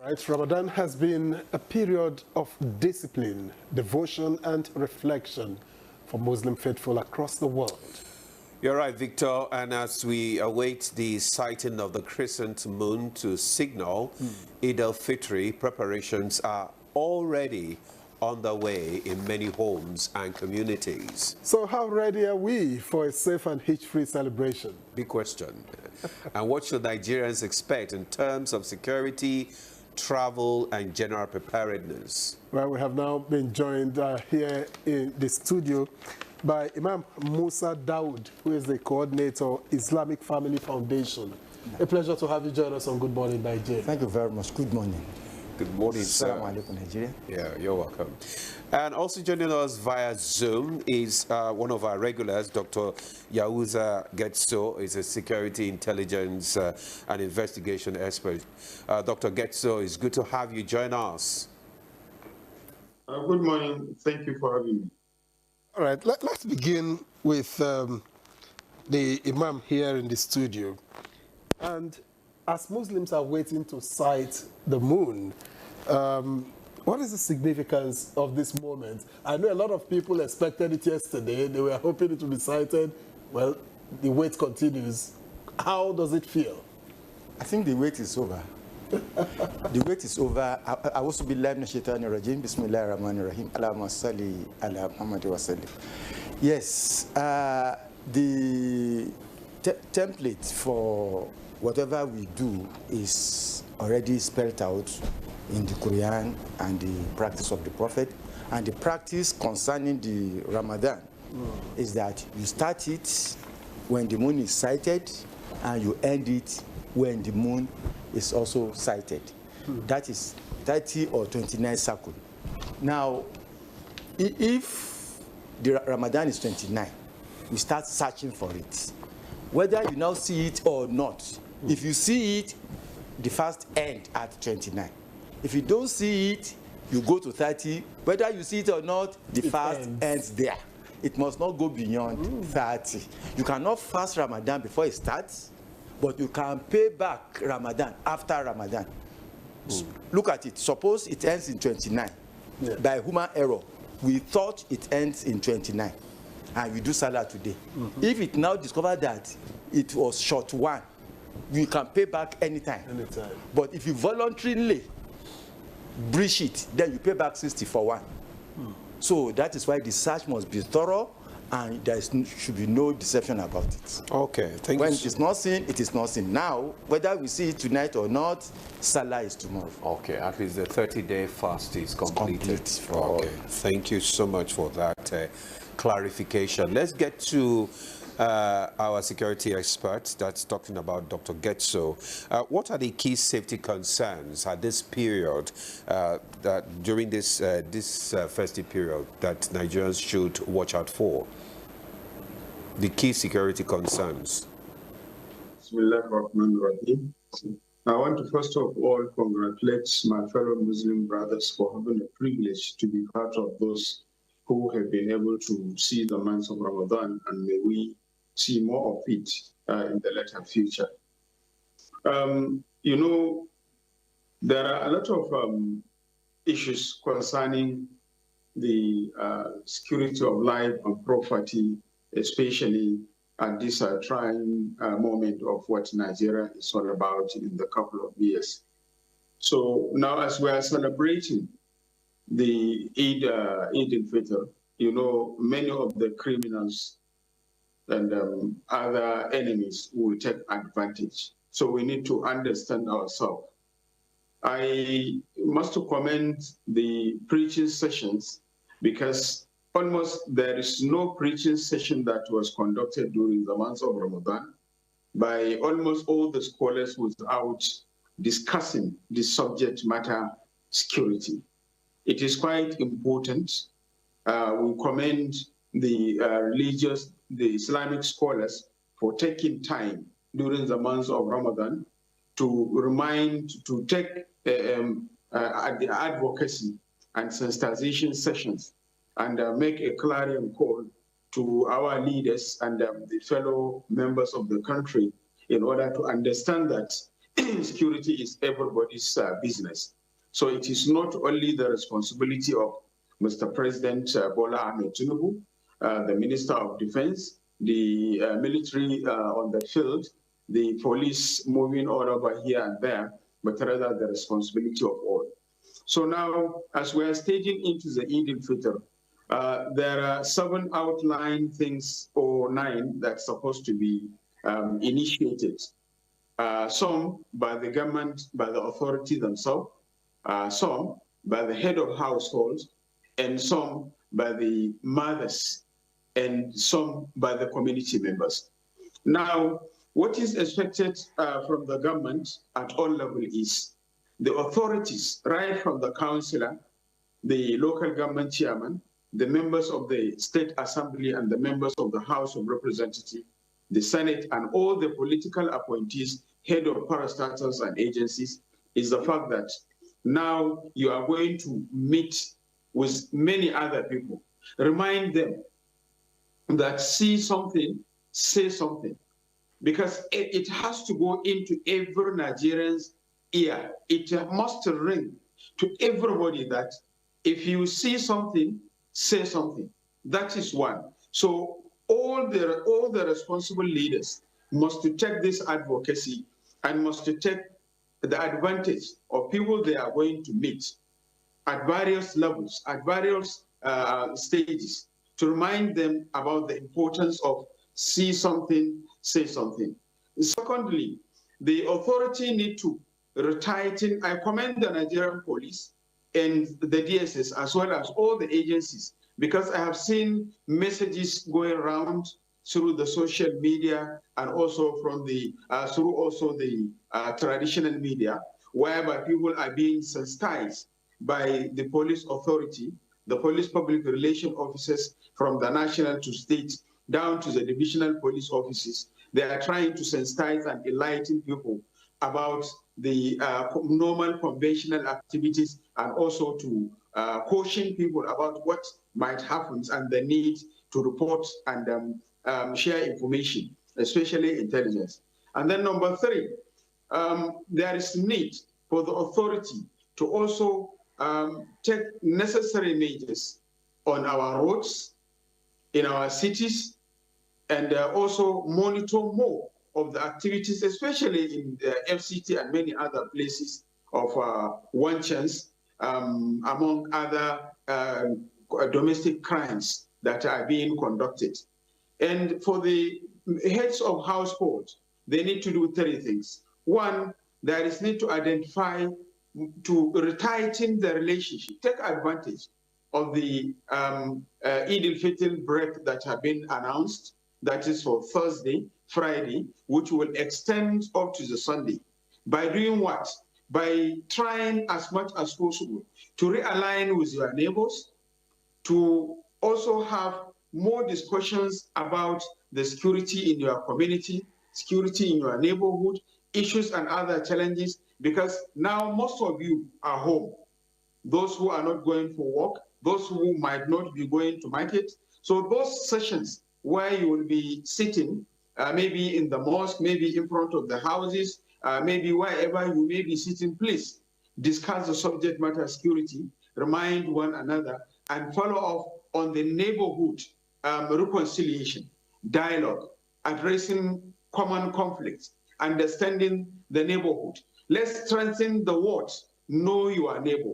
Right, Ramadan has been a period of discipline, devotion, and reflection for Muslim faithful across the world. You're right, Victor. And as we await the sighting of the crescent moon to signal Eid al-Fitr, preparations are already underway in many homes and communities. So how ready are we for a safe and hitch-free celebration? Big question. And what should Nigerians expect in terms of security, travel, and general preparedness? Well, we have now been joined here in the studio by Imam Musa Dawood, who is the coordinator, Islamic Family Foundation. A pleasure to have you join us on Good Morning Nigeria. Thank you very much. Good morning. Good morning, sir. Assalamu alaikum, Nigeria. Yeah, you're welcome. And also joining us via Zoom is one of our regulars, Dr. Yahuza Getso, is a security intelligence and investigation expert. Dr. Getso, it's good to have you join us. Good morning. Thank you for having me. All right, let's begin with the Imam here in the studio. And as Muslims are waiting to sight the moon, what is the significance of this moment? I know a lot of people expected it yesterday. They were hoping it would be sighted. Well, the wait continues. How does it feel? I think the wait is over. The wait is over. I also be live Nashitani Rajim. Bismillah Rahman Rahim. Allahumma salli ala Muhammad wa sallim. Yes, the template for whatever we do is already spelled out in the Quran and the practice of the Prophet. And the practice concerning the Ramadan is that you start it when the moon is sighted and you end it when the moon is also sighted. That is 30 or 29 cycle. Now, if the Ramadan is 29, we start searching for it. Whether you now see it or not, if you see it, the fast ends at 29. If you don't see it, you go to 30. Whether you see it or not, the fast ends there. It must not go beyond 30. You cannot fast Ramadan before it starts, but you can pay back Ramadan after Ramadan. Look at it. Suppose it ends in 29. Yeah. By human error, we thought it ends in 29, and we do Salah today. If it now discovered that it was short one, you can pay back anytime. But if you voluntarily breach it, then you pay back 60 for one. So that is why the search must be thorough, and there should be no deception about it. Okay, thank you. When it is not seen, it is not seen. Now, whether we see it tonight or not, Salah is tomorrow. Okay, at least the 30-day fast is completed. Okay, thank you so much for that clarification. Let's get to our security expert that's talking about Dr. Getso. What are the key safety concerns at this period, that during this festive period, that Nigerians should watch out for? The key security concerns. Bismillahirrahmanirrahim. I want to first of all congratulate my fellow Muslim brothers for having a privilege to be part of those who have been able to see the month of Ramadan, and may we see more of it in the later future. You know, there are a lot of issues concerning the security of life and property, especially at this trying moment of what Nigeria is all about in the couple of years. So now, as we are celebrating the Eid al-Fitr, you know, many of the criminals and other enemies will take advantage. So we need to understand ourselves. I must commend the preaching sessions, because almost there is no preaching session that was conducted during the month of Ramadan by almost all the scholars without discussing the subject matter security. It is quite important. We commend the the Islamic scholars for taking time during the month of Ramadan to take the advocacy and sensitization sessions and make a clarion call to our leaders and the fellow members of the country in order to understand that security is everybody's business. So it is not only the responsibility of Mr. President Bola Ahmed Tinubu, the Minister of Defense, the military on the field, the police moving all over here and there, but rather the responsibility of all. So now, as we are staging into the Eid al-Fitr, there are 7 outline things, or 9, that's supposed to be initiated. Some by the government, by the authority themselves, some by the head of households, and some by the mothers, and some by the community members. Now, what is expected from the government at all levels is the authorities, right from the councillor, the local government chairman, the members of the state assembly, and the members of the House of Representatives, the Senate, and all the political appointees, head of parastatals and agencies, is the fact that now you are going to meet with many other people. Remind them that see something, say something, because it has to go into every Nigerian's ear. It must ring to everybody that if you see something, say something. That is one. So all the responsible leaders must to take this advocacy and must to take the advantage of people they are going to meet at various levels, at various stages, to remind them about the importance of see something, say something. Secondly, the authority need to retighten. I commend the Nigerian police and the DSS as well as all the agencies, because I have seen messages going around through the social media and also from the through also the traditional media, whereby people are being sensitized by the police authority, the police public relation officers from the national to state down to the divisional police offices. They are trying to sensitize and enlighten people about the normal conventional activities, and also to caution people about what might happen and the need to report and share information, especially intelligence. And then number 3, there is need for the authority to also take necessary measures on our roads, in our cities, and also monitor more of the activities, especially in the FCT and many other places of one chance, among other domestic crimes that are being conducted. And for the heads of households, they need to do 3 things. One, there is need to identify, to retighten the relationship, take advantage of the Eid al-Fitr break that have been announced, that is for Thursday, Friday, which will extend up to the Sunday. By doing what? By trying as much as possible to realign with your neighbors, to also have more discussions about the security in your community, security in your neighborhood, issues and other challenges, because now most of you are home. Those who are not going for work, those who might not be going to market. So those sessions where you will be sitting, maybe in the mosque, maybe in front of the houses, maybe wherever you may be sitting, please discuss the subject matter security, remind one another, and follow up on the neighborhood reconciliation, dialogue, addressing common conflicts, understanding the neighborhood. Let's strengthen the words, know your neighbor.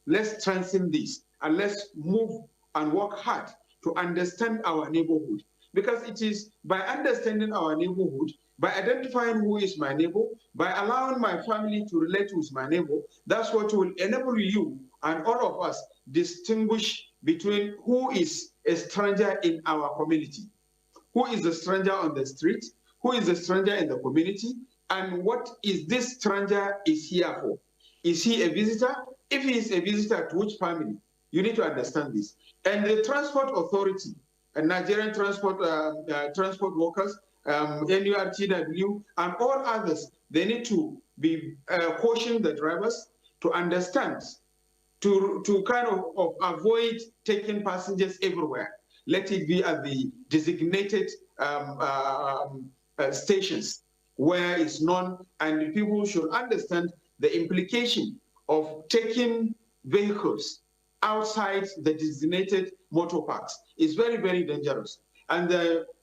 Let's strengthen this, and let's move and work hard to understand our neighborhood. Because it is by understanding our neighborhood, by identifying who is my neighbor, by allowing my family to relate with my neighbor, that's what will enable you and all of us distinguish between who is a stranger in our community, who is a stranger on the street, who is a stranger in the community, and what is this stranger is here for. Is he a visitor? If he is a visitor, to which family? You need to understand this. And the transport authority, Nigerian transport workers, NURTW, and all others, they need to be cautioning the drivers to understand, to kind of avoid taking passengers everywhere. Let it be at the designated stations where it's known, and people should understand the implication of taking vehicles outside the designated motor parks. It's very, very dangerous. And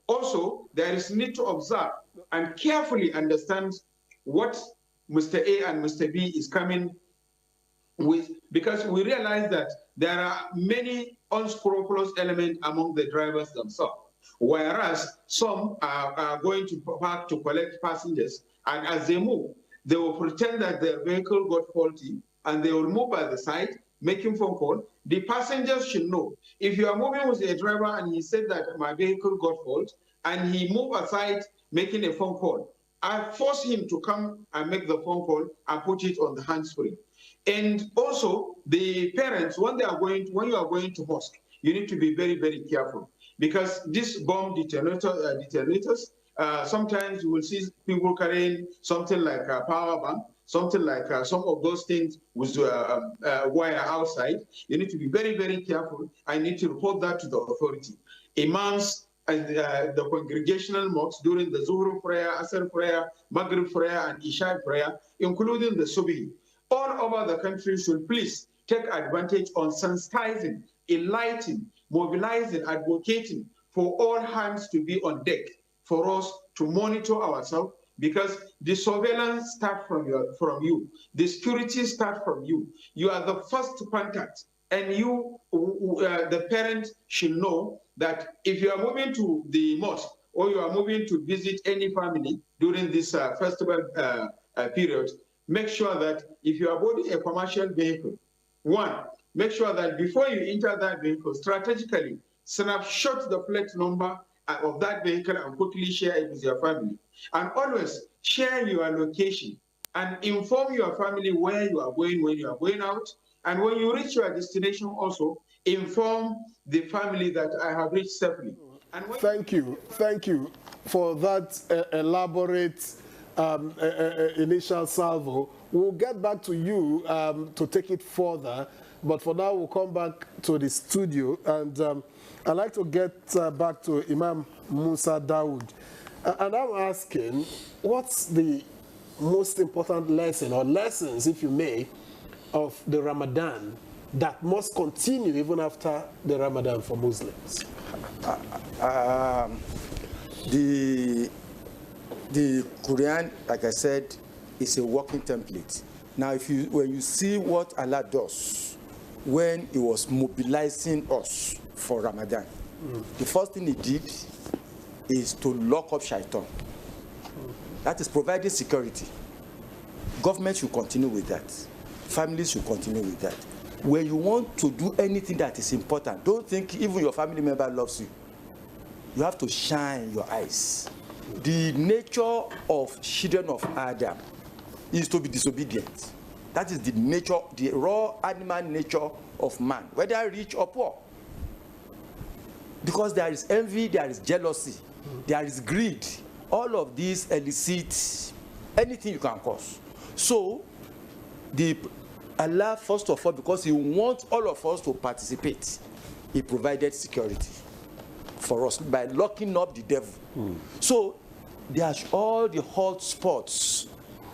also, there is need to observe and carefully understand what Mr. A and Mr. B is coming with, because we realize that there are many unscrupulous elements among the drivers themselves. Whereas some are going to park to collect passengers, and as they move, they will pretend that their vehicle got faulty, and they will move by the side, making phone call. The passengers should know. If you are moving with a driver and he said that my vehicle got fault, and he moved aside making a phone call, I force him to come and make the phone call and put it on the hands-free. And also, the parents, when you are going to mosque, you need to be very, very careful, because this bomb detonators, sometimes you will see people carrying something like a power bank, something like some of those things with wire outside. You need to be very, very careful. I need to report that to the authority. Imams and the congregational mosques during the Zuhur prayer, Asr prayer, Maghrib prayer, and Isha prayer, including the Subhi, all over the country should please take advantage on sensitizing, enlightening, mobilizing, advocating for all hands to be on deck for us to monitor ourselves, because the surveillance starts from you, the security starts from you. You are the first contact, and you, the parent, should know that if you are moving to the mosque or you are moving to visit any family during this festival period, make sure that if you are boarding a commercial vehicle, one, make sure that before you enter that vehicle, strategically snapshot the plate number of that vehicle and quickly share it with your family. And always share your location and inform your family where you are going when you are going out. And when you reach your destination, also inform the family that I have reached safely. And Thank you for that elaborate initial salvo. We'll get back to you to take it further, but for now we'll come back to the studio, and I'd like to get back to Imam Musa Dawood. And I'm asking, what's the most important lesson, or lessons, if you may, of the Ramadan that must continue even after the Ramadan for Muslims? The Quran, like I said, is a working template. Now, when you see what Allah does when He was mobilizing us for Ramadan, the first thing He did is to lock up Shaitan. That is providing security. Government should continue with that. Families should continue with that. When you want to do anything that is important, don't think even your family member loves you. You have to shine your eyes. The nature of children of Adam is to be disobedient. That is the nature, the raw animal nature of man, whether rich or poor. Because there is envy, there is jealousy, there is greed. All of these elicit anything you can cause. So, Allah, first of all, because He wants all of us to participate, He provided security for us by locking up the devil. So there's all the hot spots.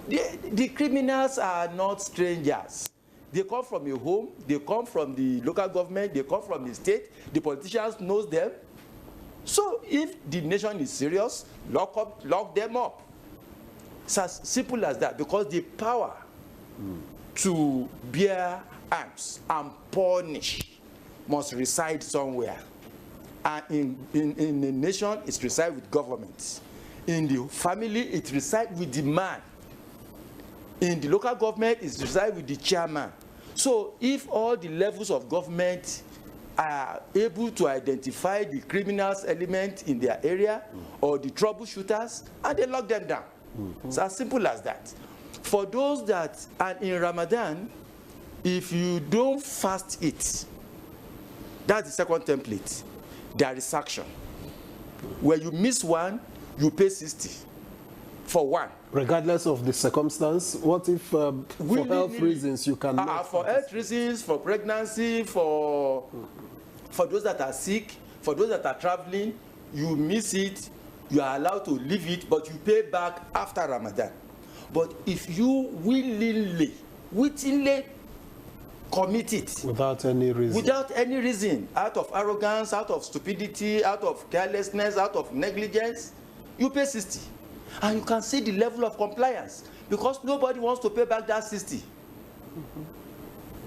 The criminals are not strangers. They come from your home, they come from the local government, they come from the state, the politicians knows them. So if the nation is serious, lock them up. It's as simple as that, because the power to bear arms and punish must reside somewhere. And in the nation, it resides with government. In the family, it resides with the man. In the local government, it resides with the chairman. So if all the levels of government are able to identify the criminals element in their area or the troubleshooters, and they lock them down. It's as simple as that. For those that are in Ramadan, if you don't fast it, that's the second template. There is action. When you miss one, you pay 60 for one. Regardless of the circumstance, what if for health reasons you cannot? For health reasons, for pregnancy, for those that are sick, for those that are traveling, you miss it, you are allowed to leave it, but you pay back after Ramadan. But if you wittingly commit it without any reason, out of arrogance, out of stupidity, out of carelessness, out of negligence, you pay 60. And you can see the level of compliance, because nobody wants to pay back that 60.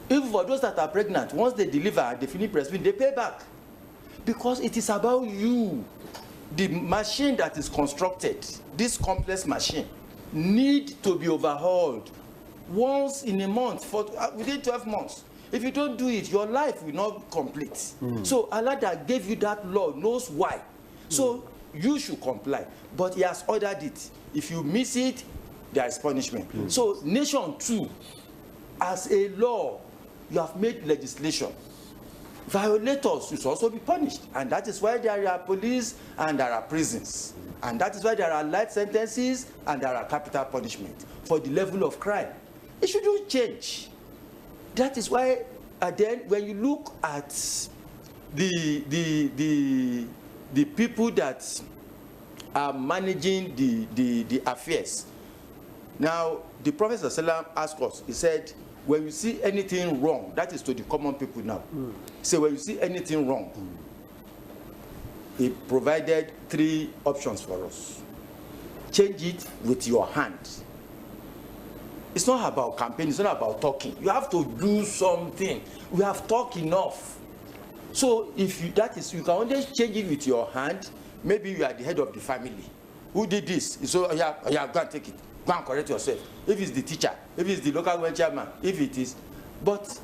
Even for those that are pregnant, once they deliver and they finish breastfeeding, they pay back. Because it is about you. The machine that is constructed, this complex machine, need to be overhauled once in a month for within 12 months. If you don't do it, your life will not complete. So Allah that gave you that law knows why. So you should comply. But He has ordered it. If you miss it, there is punishment. So nation too, as a law, you have made legislation. Violators should also be punished, and that is why there are police and there are prisons, and that is why there are life sentences and there are capital punishment for the level of crime. It shouldn't change. That is why, then when you look at the people that are managing the affairs, now the Prophet ﷺ asked us, he said, when you see anything wrong, that is to the common people now. So when you see anything wrong, He provided 3 options for us. Change it with your hand. It's not about campaign, it's not about talking. You have to do something. We have talked enough. So if you, you can only change it with your hand. Maybe you are the head of the family. Who did this? So yeah, go and take it. Go and correct yourself. If it's the teacher, if it's the local government chairman, if it is. But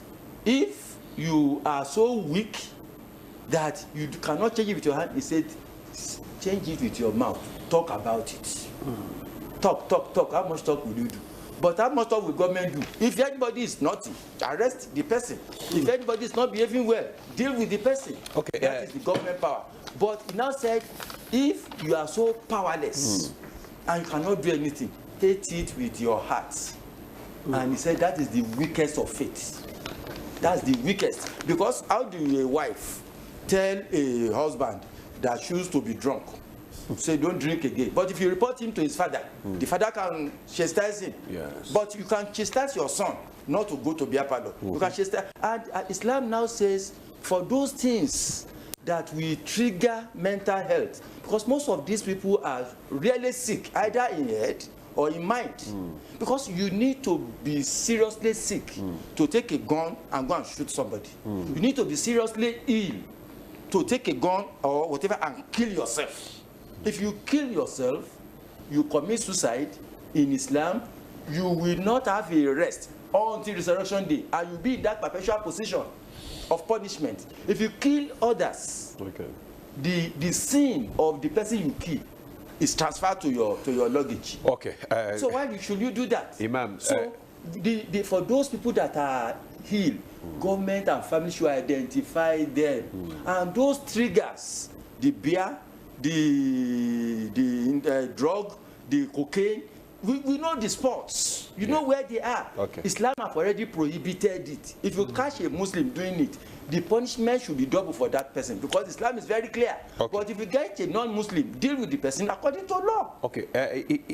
if you are so weak that you cannot change it with your hand, he said, change it with your mouth. Talk about it. Talk. How much talk will you do? But how much talk will government do? If anybody is naughty, arrest the person. If anybody is not behaving well, deal with the person. Okay. That is the government power. But he now said, if you are so powerless and you cannot do anything, hate it with your heart. And he said that is the weakest of faith. That's the weakest. Because how do a wife tell a husband that chooses to be drunk, say don't drink again? But if you report him to his father, the father can chastise him. Yes. But you can chastise your son not to go to beer parlor. You can chastise. And Islam now says for those things that will trigger mental health, because most of these people are really sick, either in head or in mind. Because you need to be seriously sick to take a gun and go and shoot somebody. You need to be seriously ill to take a gun or whatever and kill yourself. If you kill yourself, you commit suicide in Islam, you will not have a rest until resurrection day, and you'll be in that perpetual position of punishment. If you kill others, the sin of the person you kill is transferred to your luggage. Okay. So why should you do that? Imam. So for those people that are healed, government and family should identify them. And those triggers, the beer, the drug, the cocaine, we know the sports. You know where they are. Okay. Islam have already prohibited it. If you catch a Muslim doing it, the punishment should be double for that person, because Islam is very clear. Okay. But if you get a non-Muslim, deal with the person according to law. Okay,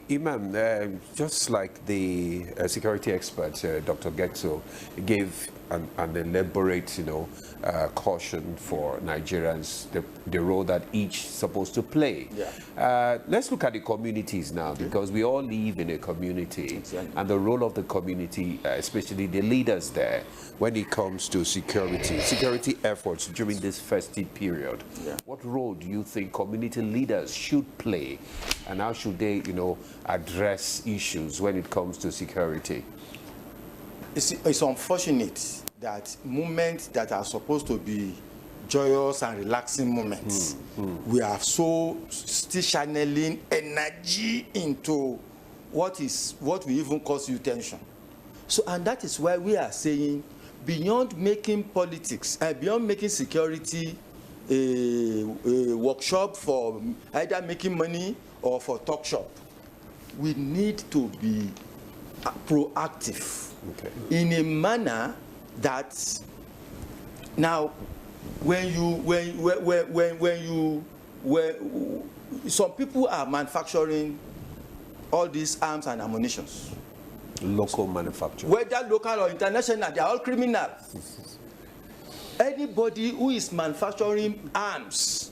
Imam, just like the security expert, Dr. Getso, gave an elaborate, caution for Nigerians, the role that each is supposed to play. Yeah. Let's look at the communities now, because we all live in a community, Exactly. and the role of the community, especially the leaders there, when it comes to security efforts during this festive period. Yeah. What role do you think community leaders should play, and how should they, address issues when it comes to security? It's unfortunate that moments that are supposed to be joyous and relaxing moments, we are so still channeling energy into what will even cause you tension. So, and that is why we are saying, beyond making politics and beyond making security a workshop for either making money or for talk shop, we need to be proactive in a manner that some people are manufacturing all these arms and ammunitions. Local manufacturing. Whether local or international, they are all criminals. Anybody who is manufacturing arms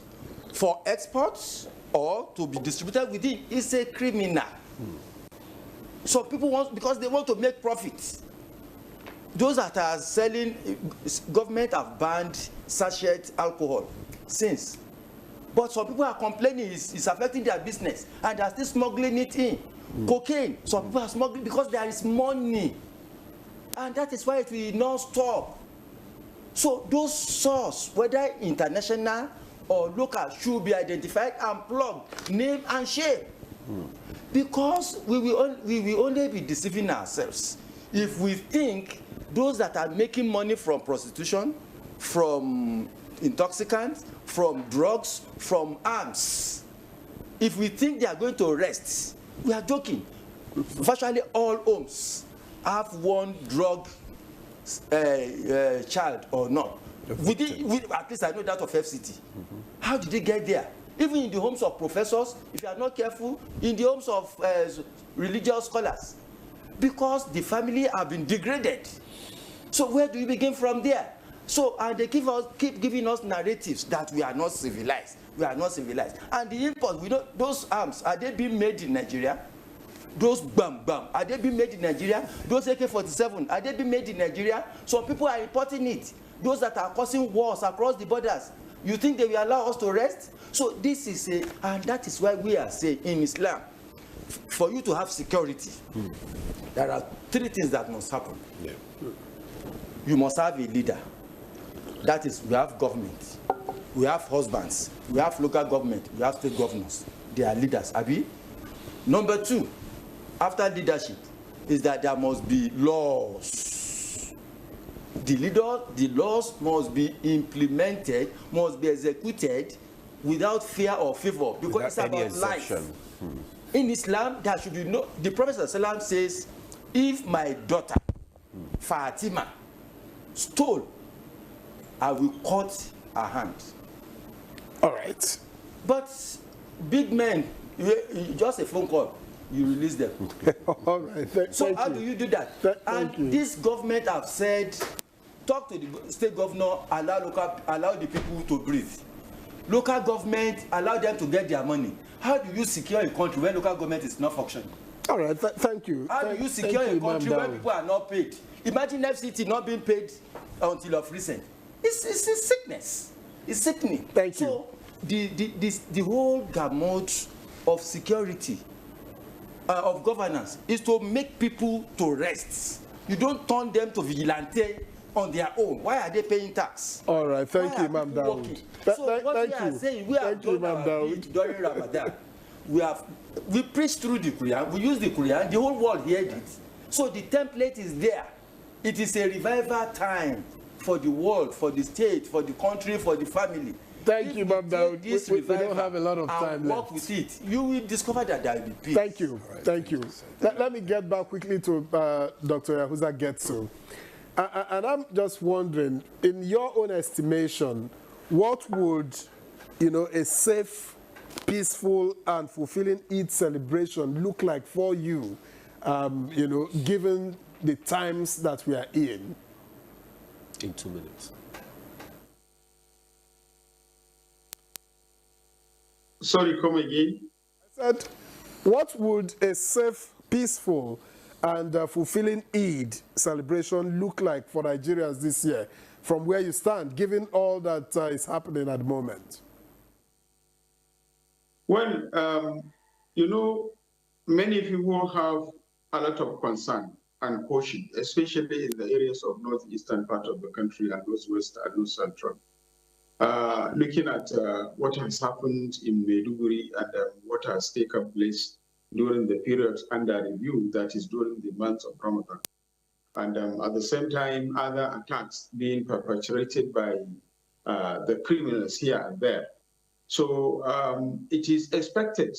for exports or to be distributed within is a criminal. So people want, because they want to make profit. Those that are selling, government have banned sachet alcohol since. But some people are complaining it's affecting their business, and they are still smuggling it in. Cocaine, some people are smuggling because there is money. And that is why it will not stop. So those sources, whether international or local, should be identified and plugged, name and shame. Because we will only be deceiving ourselves if we think those that are making money from prostitution, from intoxicants, from drugs, from arms, if we think they are going to rest, we are joking. Virtually all homes have one drug child or not. At least I know that of FCT. How did they get there? Even in the homes of professors, if you are not careful, in the homes of religious scholars, because the family have been degraded. So where do you begin from there? So, and they keep giving us narratives that we are not civilized. We are not civilized. And the import, we know those arms, are they being made in Nigeria? Those bam, are they being made in Nigeria? Those AK-47, are they being made in Nigeria? Some people are importing it. Those that are causing wars across the borders, you think they will allow us to rest? So this is and that is why we are saying in Islam, for you to have security, there are three things that must happen. Yeah. You must have a leader. That is, we have government, we have husbands, we have local government, we have state governors. They are leaders, Abi. Number two, after leadership, is that there must be laws. The laws must be implemented, must be executed without fear or favor, because without it's about life. In Islam, there should be no. The Prophet ﷺ says, if my daughter Fatima stole, I will cut her hand. All right. But big men, just a phone call, you release them. All right. So how do you do that? And this government have said, talk to the state governor, allow the people to breathe. Local government, allow them to get their money. How do you secure a country when local government is not functioning? All right. Thank you. How do you secure a country where people are not paid? Imagine FCT not being paid until of recent. It's a sickness. It's sickening. Thank you. So the whole gamut of security, of governance, is to make people to rest. You don't turn them to vigilante on their own. Why are they paying tax? All right. Thank you, Imam Dawood. So what we are saying, we have done our bid during Ramadan. We preached through the Quran. We use the Quran. The whole world heard it. So the template is there. It is a revival time for the world, for the state, for the country, for the family. Thank you, Imam Dawood. We don't have a lot of time left. Work with it. You will discover that there will be peace. Thank you. Right, thank you. Let me get back quickly to Dr. Yahuza Getso. And I'm just wondering, in your own estimation, what would, a safe, peaceful, and fulfilling Eid celebration look like for you, given the times that we are in? In 2 minutes. Sorry, come again. I said, what would a safe, peaceful, and fulfilling Eid celebration look like for Nigerians this year, from where you stand, given all that is happening at the moment? Well, many people have a lot of concern and caution, especially in the areas of northeastern part of the country and northwest and north central. Looking at what has happened in Maiduguri and what has taken place during the period under review, that is during the month of Ramadan. And at the same time, other attacks being perpetrated by the criminals here and there. So it is expected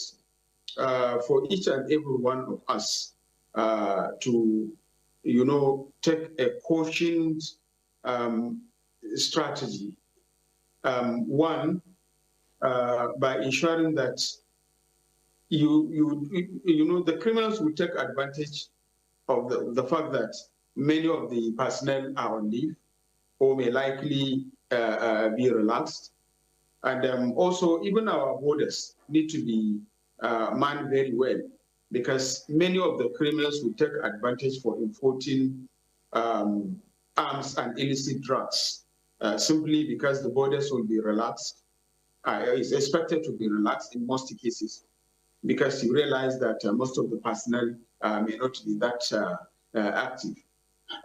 for each and every one of us to, take a cautioned strategy. One, by ensuring that the criminals will take advantage of the fact that many of the personnel are on leave or may likely be relaxed. And also, even our borders need to be manned very well, because many of the criminals will take advantage for importing arms and illicit drugs, simply because the borders will be relaxed. It's expected to be relaxed in most cases, because you realize that most of the personnel may not be that active.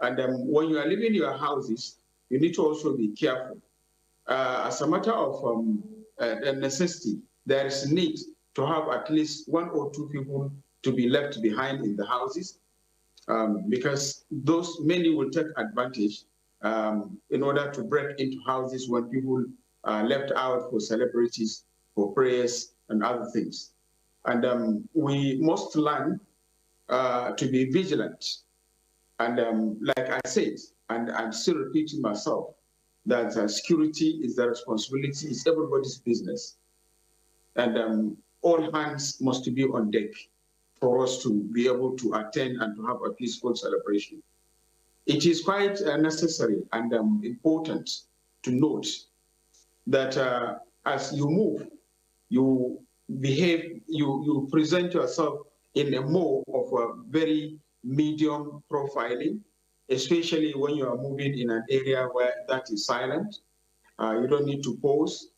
And when you are leaving your houses, you need to also be careful. As a matter of necessity, there is need to have at least 1 or 2 people to be left behind in the houses, because many will take advantage in order to break into houses when people are left out for celebrities, for prayers, and other things. And we must learn to be vigilant. And like I said, and I'm still repeating myself, that security is the responsibility, is everybody's business. And all hands must be on deck for us to be able to attend and to have a peaceful celebration. It is quite necessary and important to note that as you move, you behave, you present yourself in a more of a very medium profiling, especially when you are moving in an area where that is silent. You don't need to pose.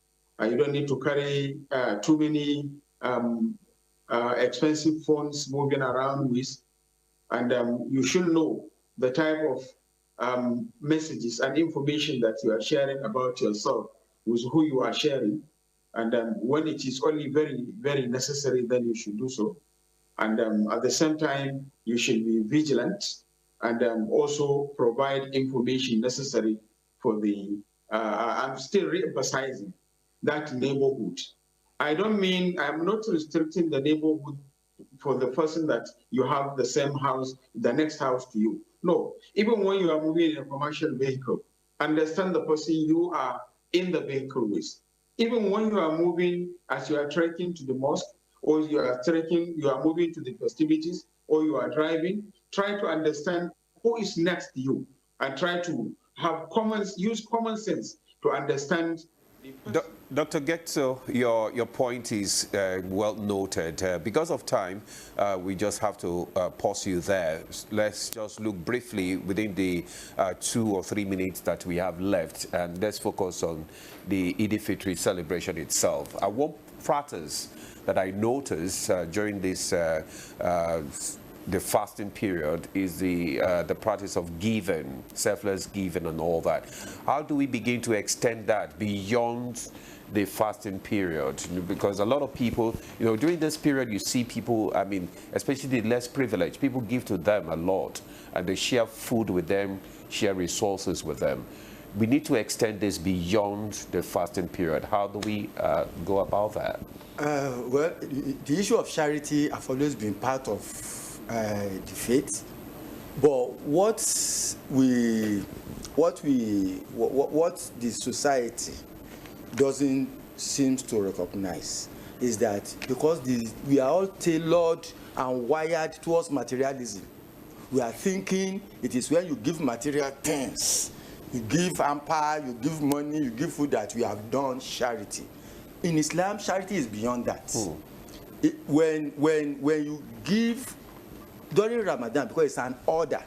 You don't need to carry too many expensive phones moving around with. And you should know the type of messages and information that you are sharing about yourself with who you are sharing. And when it is only very, very necessary, then you should do so. And at the same time, you should be vigilant and also provide information necessary for the, I'm still re-emphasizing that neighborhood. I'm not restricting the neighborhood for the person that you have the same house, the next house to you. No, even when you are moving in a commercial vehicle, understand the person you are in the vehicle with. Even when you are moving, as you are trekking to the mosque, or you are moving to the festivities, or you are driving, try to understand who is next to you and try to use common sense to understand. Dr. Getso, your point is well noted. Because of time, we just have to pause you there. Let's just look briefly within the 2 or 3 minutes that we have left, and let's focus on the Eid Fitr celebration itself. One practice that I noticed during this the fasting period is the practice of giving, selfless giving and all that. How do we begin to extend that beyond the fasting period? Because a lot of people, during this period, you see people, especially the less privileged, people give to them a lot and they share food with them, share resources with them. We need to extend this beyond the fasting period. How do we go about that? Well, the issue of charity has always been part of the faith, but what the society doesn't seem to recognize is that because we are all tailored and wired towards materialism, we are thinking it is when you give material things, you give empire, you give money, you give food, that we have done charity. In Islam, charity is beyond that. When you give during Ramadan, because it's an order,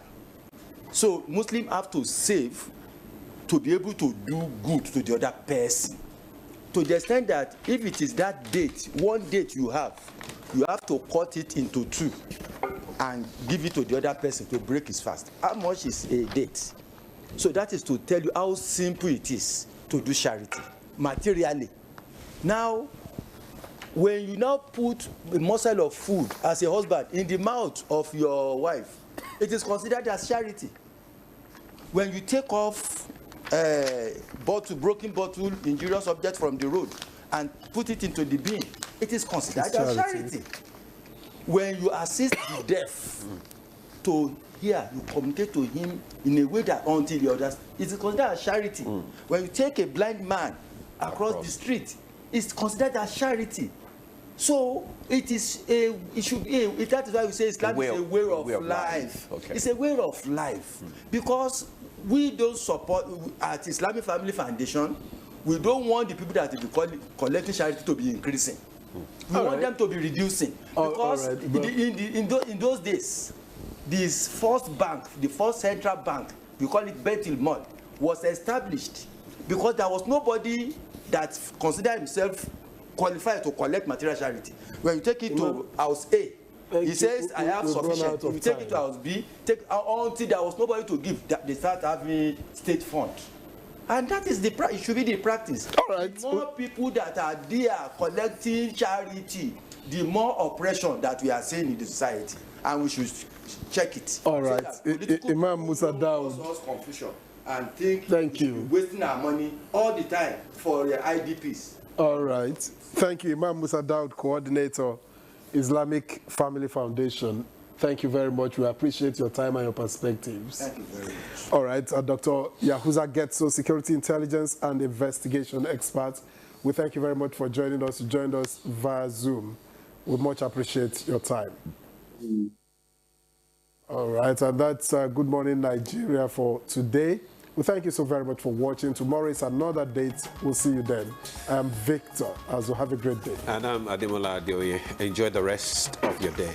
so Muslims have to save to be able to do good to the other person, to the extent that if it is that date, one date you have to cut it into 2 and give it to the other person to break his fast. How much is a date? So that is to tell you how simple it is to do charity materially. Now, when you now put a morsel of food as a husband in the mouth of your wife, it is considered as charity. When you take off broken bottle, injurious object from the road and put it into the bin, it is considered as charity. When you assist the deaf to hear, you communicate to him in a way that until he understands, it is considered as charity. When you take a blind man across the street, it's considered as charity. So it is that is why we say Islam is a way of life. Okay. It's a way of life because we don't support at Islamic Family Foundation. We don't want the people that will be collecting charity to be increasing. We want them to be reducing because in those days, this first bank, the first central bank, we call it Baitul Mal, was established because there was nobody that considered himself qualified to collect material charity. When you take it to house A, he says, I have sufficient. If you take it to house B, until there was nobody to give, they start having state fund. And that is it should be the practice. All right. The more people that are there collecting charity, the more oppression that we are seeing in the society. And we should check it. All right. Imam Musa Daud. Confusion and think thank you. Wasting our money all the time for the IDPs. All right. Thank you, Imam Musa Daud, Coordinator, Islamic Family Foundation. Thank you very much. We appreciate your time and your perspectives. Thank you very much. All right. Dr. Yahuza Getso, Security Intelligence and Investigation Expert. We thank you very much for joining us. You joined us via Zoom. We much appreciate your time. All right. And that's Good Morning Nigeria for today. We thank you so very much for watching. Tomorrow is another date. We'll see you then. I'm Victor. Have a great day. And I'm Ademola Adeoye. Enjoy the rest of your day.